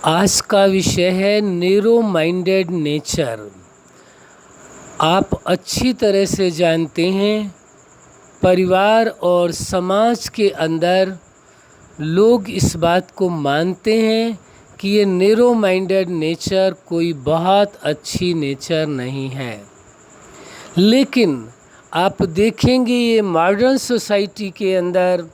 आज का विषय है नैरो माइंडेड नेचर। आप अच्छी तरह से जानते हैं, परिवार और समाज के अंदर लोग इस बात को मानते हैं कि ये नैरो माइंडेड नेचर कोई बहुत अच्छी नेचर नहीं है। लेकिन आप देखेंगे ये मॉडर्न सोसाइटी के अंदर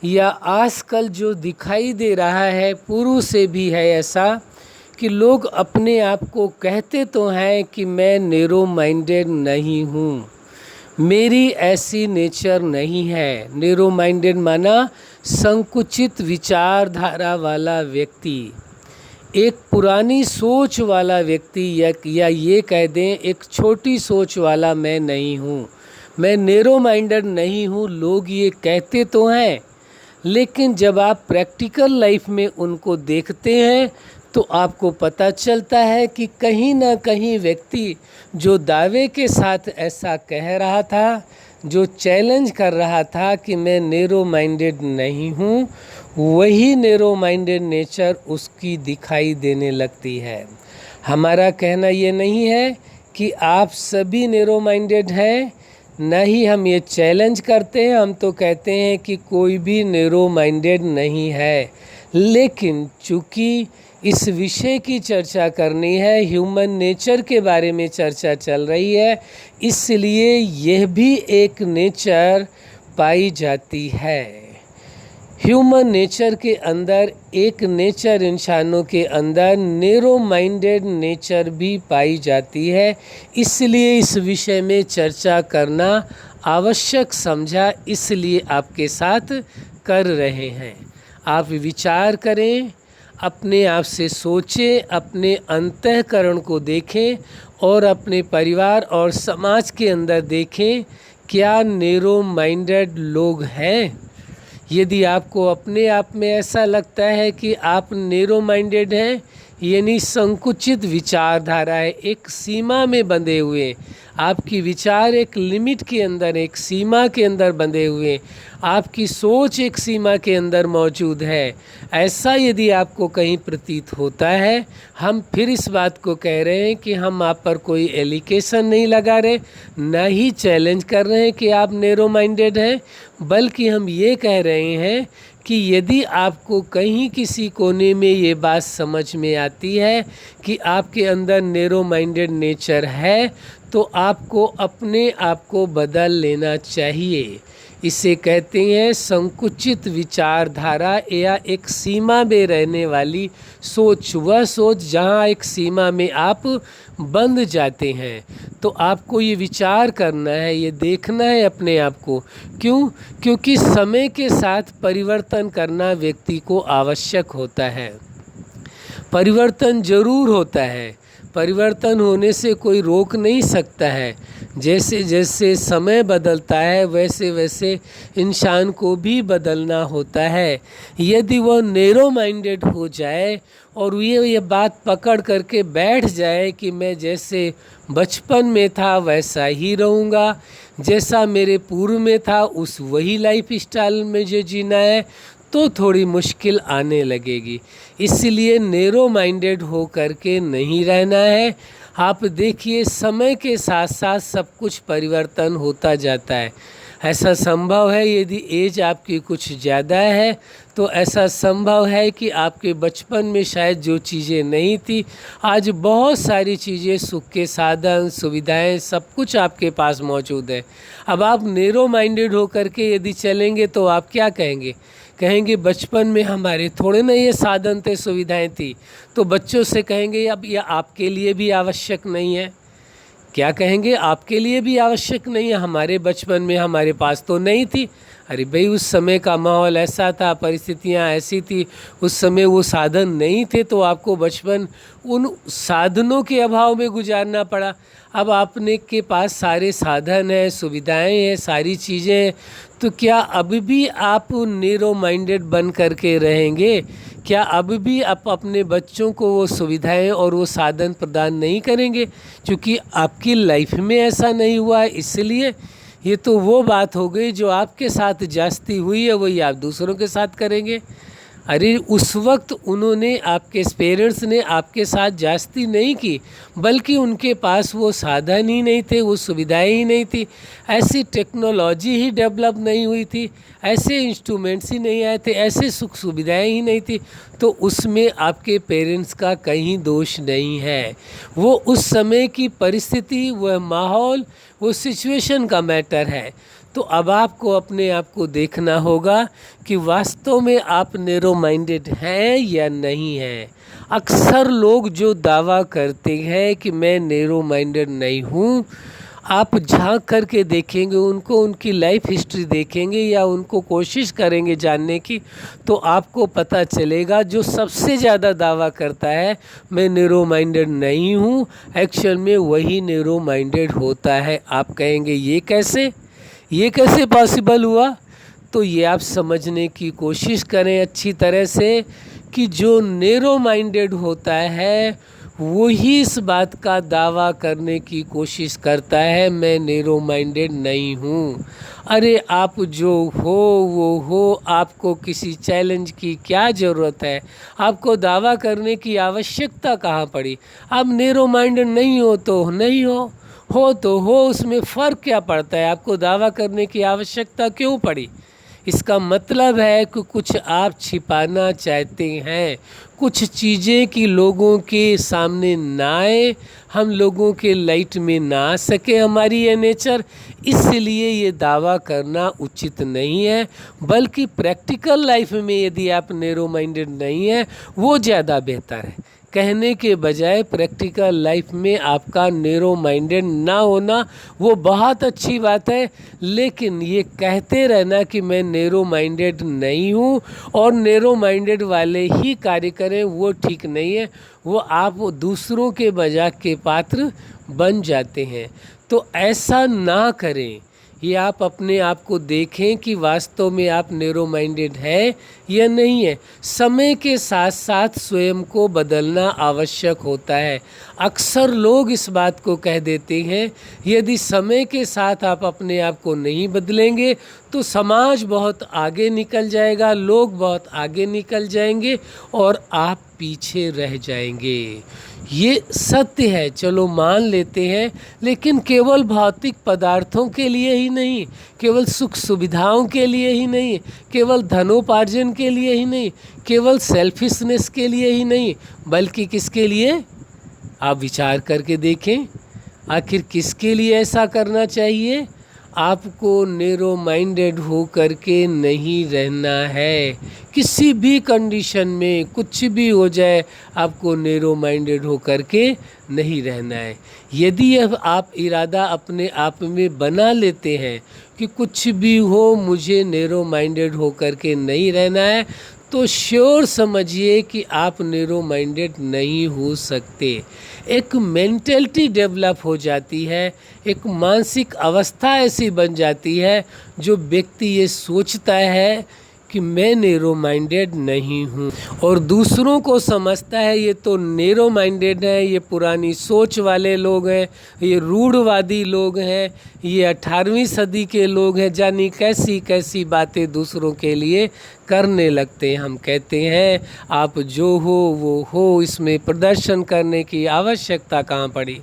या आजकल जो दिखाई दे रहा है, पूर्व से भी है ऐसा कि लोग अपने आप को कहते तो हैं कि मैं नैरो माइंडेड नहीं हूँ, मेरी ऐसी नेचर नहीं है। नैरो माइंडेड माना संकुचित विचारधारा वाला व्यक्ति, एक पुरानी सोच वाला व्यक्ति, या ये कह दें एक छोटी सोच वाला मैं नहीं हूँ, मैं नैरो माइंडेड नहीं हूँ। लोग ये कहते तो हैं, लेकिन जब आप प्रैक्टिकल लाइफ में उनको देखते हैं तो आपको पता चलता है कि कहीं ना कहीं व्यक्ति जो दावे के साथ ऐसा कह रहा था, जो चैलेंज कर रहा था कि मैं नैरो माइंडेड नहीं हूँ, वही नैरो माइंडेड नेचर उसकी दिखाई देने लगती है। हमारा कहना ये नहीं है कि आप सभी नैरो माइंडेड हैं, न ही हम ये चैलेंज करते हैं। हम तो कहते हैं कि कोई भी नैरो माइंडेड नहीं है। लेकिन चूँकि इस विषय की चर्चा करनी है, ह्यूमन नेचर के बारे में चर्चा चल रही है, इसलिए यह भी एक नेचर पाई जाती है। ह्यूमन नेचर के अंदर एक नेचर, इंसानों के अंदर नैरो माइंडेड नेचर भी पाई जाती है। इसलिए इस विषय में चर्चा करना आवश्यक समझा, इसलिए आपके साथ कर रहे हैं। आप विचार करें, अपने आप से सोचें, अपने अंतःकरण को देखें और अपने परिवार और समाज के अंदर देखें, क्या नैरो माइंडेड लोग हैं। यदि आपको अपने आप में ऐसा लगता है कि आप नैरो माइंडेड हैं, यानी संकुचित विचारधारा है, एक सीमा में बंधे हुए, आपकी विचार एक लिमिट के अंदर, एक सीमा के अंदर बंधे हुए, आपकी सोच एक सीमा के अंदर मौजूद है, ऐसा यदि आपको कहीं प्रतीत होता है, हम फिर इस बात को कह रहे हैं कि हम आप पर कोई एलिगेशन नहीं लगा रहे, न ही चैलेंज कर रहे हैं कि आप नैरो माइंडेड हैं, बल्कि हम ये कह रहे हैं कि यदि आपको कहीं किसी कोने में ये बात समझ में आती है कि आपके अंदर नैरो माइंडेड नेचर है, तो आपको अपने आप को बदल लेना चाहिए। इसे कहते हैं संकुचित विचारधारा या एक सीमा में रहने वाली सोच, वह सोच जहाँ एक सीमा में आप बंध जाते हैं। तो आपको ये विचार करना है, ये देखना है अपने आप को। क्यों? क्योंकि समय के साथ परिवर्तन करना व्यक्ति को आवश्यक होता है। परिवर्तन जरूर होता है, परिवर्तन होने से कोई रोक नहीं सकता है। जैसे जैसे समय बदलता है, वैसे वैसे इंसान को भी बदलना होता है। यदि वह नैरो माइंडेड हो जाए और ये बात पकड़ करके बैठ जाए कि मैं जैसे बचपन में था वैसा ही रहूँगा, जैसा मेरे पूर्व में था उस वही लाइफ स्टाइल में जो जीना है, तो थोड़ी मुश्किल आने लगेगी। इसलिए नैरो माइंडेड हो करके नहीं रहना है। आप देखिए, समय के साथ साथ सब कुछ परिवर्तन होता जाता है। ऐसा संभव है, यदि एज आपकी कुछ ज़्यादा है तो ऐसा संभव है कि आपके बचपन में शायद जो चीज़ें नहीं थी, आज बहुत सारी चीज़ें, सुख के साधन, सुविधाएं, सब कुछ आपके पास मौजूद है। अब आप नैरो माइंडेड होकर के यदि चलेंगे तो आप क्या कहेंगे? कहेंगे बचपन में हमारे थोड़े ना ये साधन थे, सुविधाएं थी। तो बच्चों से कहेंगे अब यह आपके लिए भी आवश्यक नहीं है। क्या कहेंगे? आपके लिए भी आवश्यक नहीं है, हमारे बचपन में हमारे पास तो नहीं थी। अरे भाई, उस समय का माहौल ऐसा था, परिस्थितियां ऐसी थी, उस समय वो साधन नहीं थे, तो आपको बचपन उन साधनों के अभाव में गुजारना पड़ा। अब आपने के पास सारे साधन हैं, सुविधाएं हैं, सारी चीज़ें हैं, तो क्या अब भी आप नैरो माइंडेड बन करके रहेंगे? क्या अब भी आप अपने बच्चों को वो सुविधाएं और वो साधन प्रदान नहीं करेंगे? क्योंकि आपकी लाइफ में ऐसा नहीं हुआ है, इसलिए ये तो वो बात हो गई जो आपके साथ जास्ती हुई है, वही आप दूसरों के साथ करेंगे। अरे उस वक्त उन्होंने, आपके पेरेंट्स ने आपके साथ जास्ती नहीं की, बल्कि उनके पास वो साधन ही नहीं थे, वो सुविधाएं ही नहीं थी, ऐसी टेक्नोलॉजी ही डेवलप नहीं हुई थी, ऐसे इंस्ट्रूमेंट्स ही नहीं आए थे, ऐसे सुख सुविधाएं ही नहीं थी। तो उसमें आपके पेरेंट्स का कहीं दोष नहीं है, वो उस समय की परिस्थिति, वह माहौल, वो सिचुएशन का मैटर है। तो अब आपको अपने आप को देखना होगा कि वास्तव में आप नैरो माइंडेड हैं या नहीं हैं। अक्सर लोग जो दावा करते हैं कि मैं नैरो माइंडेड नहीं हूँ, आप झांक करके देखेंगे उनको, उनकी लाइफ हिस्ट्री देखेंगे या उनको कोशिश करेंगे जानने की, तो आपको पता चलेगा जो सबसे ज़्यादा दावा करता है मैं नैरो माइंडेड नहीं हूँ, एक्चुअल में वही नैरो माइंडेड होता है। आप कहेंगे ये कैसे पॉसिबल हुआ? तो ये आप समझने की कोशिश करें अच्छी तरह से कि जो नैरो माइंडेड होता है वही इस बात का दावा करने की कोशिश करता है मैं नैरो माइंडेड नहीं हूँ। अरे आप जो हो वो हो, आपको किसी चैलेंज की क्या ज़रूरत है? आपको दावा करने की आवश्यकता कहाँ पड़ी? आप नैरो माइंडेड नहीं हो तो नहीं हो तो हो, उसमें फ़र्क क्या पड़ता है? आपको दावा करने की आवश्यकता क्यों पड़ी? इसका मतलब है कि कुछ आप छिपाना चाहते हैं, कुछ चीज़ें कि लोगों के सामने ना आए, हम लोगों के लाइट में ना आ सके हमारी ये नेचर, इसलिए ये दावा करना उचित नहीं है। बल्कि प्रैक्टिकल लाइफ में यदि आप नैरो माइंडेड नहीं हैं वो ज़्यादा बेहतर है। कहने के बजाय प्रैक्टिकल लाइफ में आपका नैरो माइंडेड ना होना वो बहुत अच्छी बात है, लेकिन ये कहते रहना कि मैं नैरो माइंडेड नहीं हूँ और नैरो माइंडेड वाले ही कार्य करें वो ठीक नहीं है। वो आप दूसरों के मजाक के पात्र बन जाते हैं। तो ऐसा ना करें। ये आप अपने आप को देखें कि वास्तव में आप नैरो माइंडेड है या नहीं है। समय के साथ साथ स्वयं को बदलना आवश्यक होता है। अक्सर लोग इस बात को कह देते हैं यदि समय के साथ आप अपने आप को नहीं बदलेंगे तो समाज बहुत आगे निकल जाएगा, लोग बहुत आगे निकल जाएंगे और आप पीछे रह जाएंगे। ये सत्य है, चलो मान लेते हैं, लेकिन केवल भौतिक पदार्थों के लिए ही नहीं, केवल सुख सुविधाओं के लिए ही नहीं, केवल धनोपार्जन के लिए ही नहीं, केवल सेल्फिशनेस के लिए ही नहीं, बल्कि किसके लिए? आप विचार करके देखें, आखिर किसके लिए ऐसा करना चाहिए? आपको नैरो माइंडेड हो करके नहीं रहना है। किसी भी कंडीशन में कुछ भी हो जाए आपको नैरो माइंडेड हो करके नहीं रहना है। यदि यह आप इरादा अपने आप में बना लेते हैं कि कुछ भी हो मुझे नैरो माइंडेड हो करके नहीं रहना है, तो श्योर समझिए कि आप नैरो माइंडेड नहीं हो सकते। एक मेंटलिटी डेवलप हो जाती है, एक मानसिक अवस्था ऐसी बन जाती है जो व्यक्ति ये सोचता है कि मैं नैरो माइंडेड नहीं हूँ और दूसरों को समझता है ये तो नैरो माइंडेड है, ये पुरानी सोच वाले लोग हैं, ये रूढ़वादी लोग हैं, ये 18वीं सदी के लोग हैं, जानी कैसी कैसी बातें दूसरों के लिए करने लगते हैं। हम कहते हैं आप जो हो वो हो, इसमें प्रदर्शन करने की आवश्यकता कहाँ पड़ी?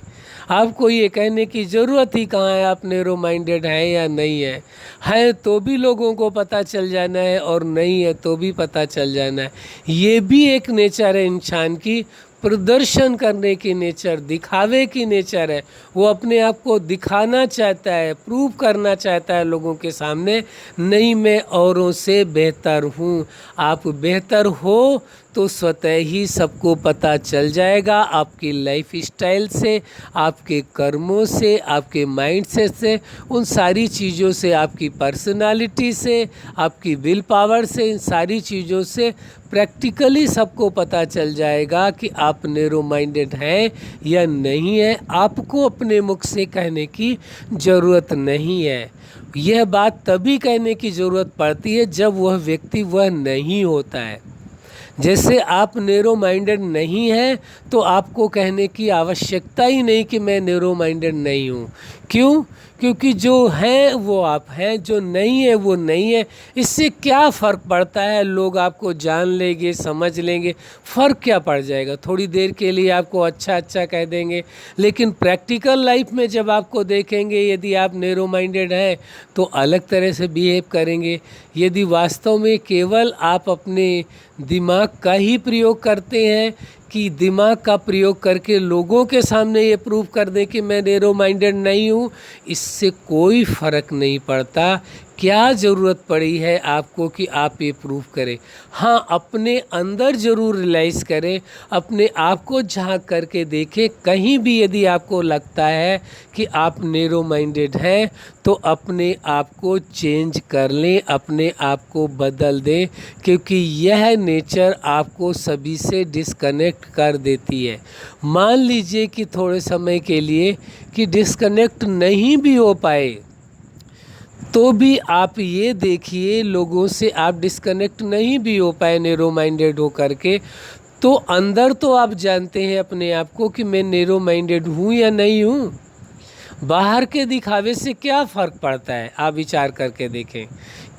आपको ये कहने की ज़रूरत ही कहाँ है आप नैरो माइंडेड हैं या नहीं है तो भी लोगों को पता चल जाना है और नहीं है तो भी पता चल जाना है। ये भी एक नेचर है इंसान की, प्रदर्शन करने की नेचर, दिखावे की नेचर है। वो अपने आप को दिखाना चाहता है, प्रूव करना चाहता है लोगों के सामने, नहीं मैं औरों से बेहतर हूँ। आप बेहतर हो तो स्वतः ही सबको पता चल जाएगा, आपकी लाइफ स्टाइल से, आपके कर्मों से, आपके माइंडसेट से, उन सारी चीज़ों से, आपकी पर्सनालिटी से, आपकी विल पावर से, इन सारी चीज़ों से प्रैक्टिकली सबको पता चल जाएगा कि आप नैरो माइंडेड हैं या नहीं है। आपको अपने मुख से कहने की ज़रूरत नहीं है। यह बात तभी कहने की ज़रूरत पड़ती है जब वह व्यक्ति वह नहीं होता है। जैसे आप नैरो माइंडेड नहीं हैं तो आपको कहने की आवश्यकता ही नहीं कि मैं नैरो माइंडेड नहीं हूँ। क्यों? क्योंकि जो है वो आप हैं, जो नहीं है वो नहीं है। इससे क्या फ़र्क पड़ता है? लोग आपको जान लेंगे, समझ लेंगे, फ़र्क क्या पड़ जाएगा? थोड़ी देर के लिए आपको अच्छा अच्छा कह देंगे, लेकिन प्रैक्टिकल लाइफ में जब आपको देखेंगे, यदि आप नैरो माइंडेड हैं तो अलग तरह से बिहेव करेंगे। यदि वास्तव में केवल आप अपने दिमाग का ही प्रयोग करते हैं कि दिमाग का प्रयोग करके लोगों के सामने ये प्रूव कर दें कि मैं नैरो माइंडेड नहीं हूँ, इससे कोई फ़र्क नहीं पड़ता। क्या ज़रूरत पड़ी है आपको कि आप ये प्रूव करें? हाँ, अपने अंदर ज़रूर रियलाइज़ करें, अपने आप को झांक करके देखें। कहीं भी यदि आपको लगता है कि आप नैरो माइंडेड हैं तो अपने आप को चेंज कर लें, अपने आप को बदल दें, क्योंकि यह नेचर आपको सभी से डिस्कनेक्ट कर देती है। मान लीजिए कि थोड़े समय के लिए कि डिस्कनेक्ट नहीं भी हो पाए, तो भी आप ये देखिए, लोगों से आप डिस्कनेक्ट नहीं भी हो पाए नैरो माइंडेड हो करके, तो अंदर तो आप जानते हैं अपने आप को कि मैं नैरो माइंडेड हूँ या नहीं हूँ। बाहर के दिखावे से क्या फ़र्क पड़ता है? आप विचार करके देखें,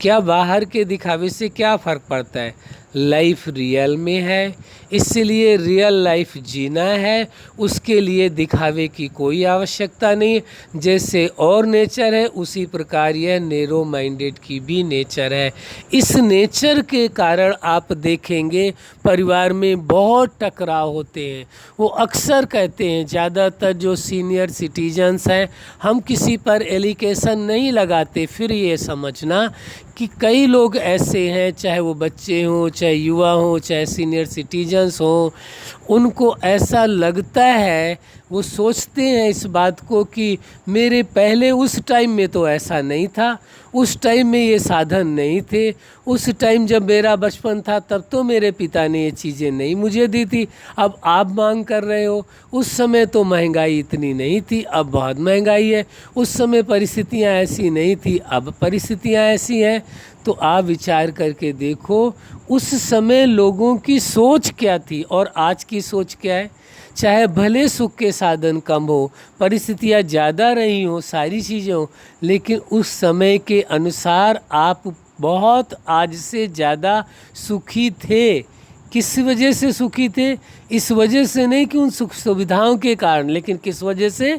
क्या बाहर के दिखावे से क्या फ़र्क पड़ता है? लाइफ रियल में है, इसलिए रियल लाइफ जीना है, उसके लिए दिखावे की कोई आवश्यकता नहीं है। जैसे और नेचर है, उसी प्रकार यह नैरो माइंडेड की भी नेचर है। इस नेचर के कारण आप देखेंगे परिवार में बहुत टकराव होते हैं। वो अक्सर कहते हैं, ज़्यादातर जो सीनियर सिटीजन्स हैं, हम किसी पर एलिगेशन नहीं लगाते। फिर ये समझना कि कई लोग ऐसे हैं, चाहे वो बच्चे हों, चाहे युवा हों, चाहे सीनियर सिटीजन्स हों, उनको ऐसा लगता है, वो सोचते हैं इस बात को कि मेरे पहले उस टाइम में तो ऐसा नहीं था, उस टाइम में ये साधन नहीं थे, उस टाइम जब मेरा बचपन था तब तो मेरे पिता ने ये चीज़ें नहीं मुझे दी थी, अब आप मांग कर रहे हो। उस समय तो महंगाई इतनी नहीं थी, अब बहुत महंगाई है। उस समय परिस्थितियाँ ऐसी नहीं थी, अब परिस्थितियाँ ऐसी हैं। तो आप विचार करके देखो, उस समय लोगों की सोच क्या थी और आज की सोच क्या है। चाहे भले सुख के साधन कम हो, परिस्थितियाँ ज़्यादा रही हो, सारी चीज़ें हो, लेकिन उस समय के अनुसार आप बहुत आज से ज़्यादा सुखी थे। किस वजह से सुखी थे? इस वजह से नहीं कि उन सुख सुविधाओं के कारण, लेकिन किस वजह से?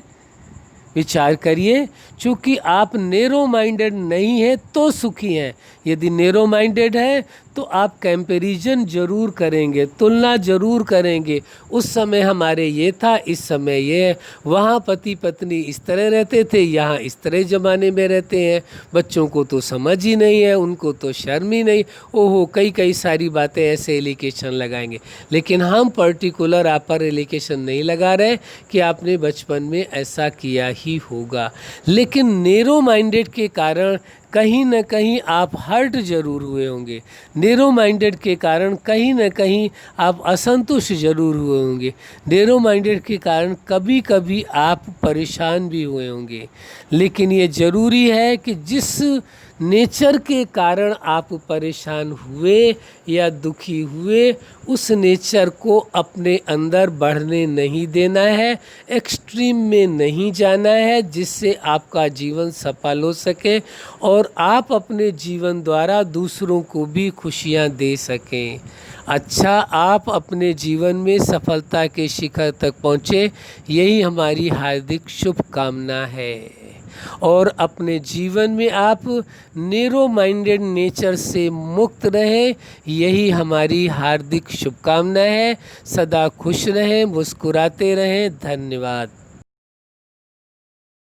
विचार करिए, चूँकि आप नैरो माइंडेड नहीं है तो सुखी हैं। यदि नैरो माइंडेड है तो आप कंपैरिजन ज़रूर करेंगे, तुलना ज़रूर करेंगे। उस समय हमारे ये था, इस समय ये है, वहाँ पति पत्नी इस तरह रहते थे, यहाँ इस तरह ज़माने में रहते हैं, बच्चों को तो समझ ही नहीं है, उनको तो शर्म ही नहीं। ओहो, कई कई सारी बातें ऐसे एलिगेशन लगाएंगे, लेकिन हम पर्टिकुलर आप पर एलिगेशन नहीं लगा रहे कि आपने बचपन में ऐसा किया ही होगा। लेकिन नैरो माइंडेड के कारण कहीं न कहीं आप हर्ट ज़रूर हुए होंगे। नैरो माइंडेड के कारण कहीं न कहीं आप असंतुष्ट ज़रूर हुए होंगे। नैरो माइंडेड के कारण कभी कभी आप परेशान भी हुए होंगे। लेकिन ये ज़रूरी है कि जिस नेचर के कारण आप परेशान हुए या दुखी हुए, उस नेचर को अपने अंदर बढ़ने नहीं देना है, एक्सट्रीम में नहीं जाना है, जिससे आपका जीवन सफल हो सके और आप अपने जीवन द्वारा दूसरों को भी खुशियाँ दे सकें। अच्छा, आप अपने जीवन में सफलता के शिखर तक पहुँचे, यही हमारी हार्दिक शुभकामना है। और अपने जीवन में आप नैरो माइंडेड नेचर से मुक्त रहे, यही हमारी हार्दिक शुभकामना है। सदा खुश रहें, मुस्कुराते रहें। धन्यवाद।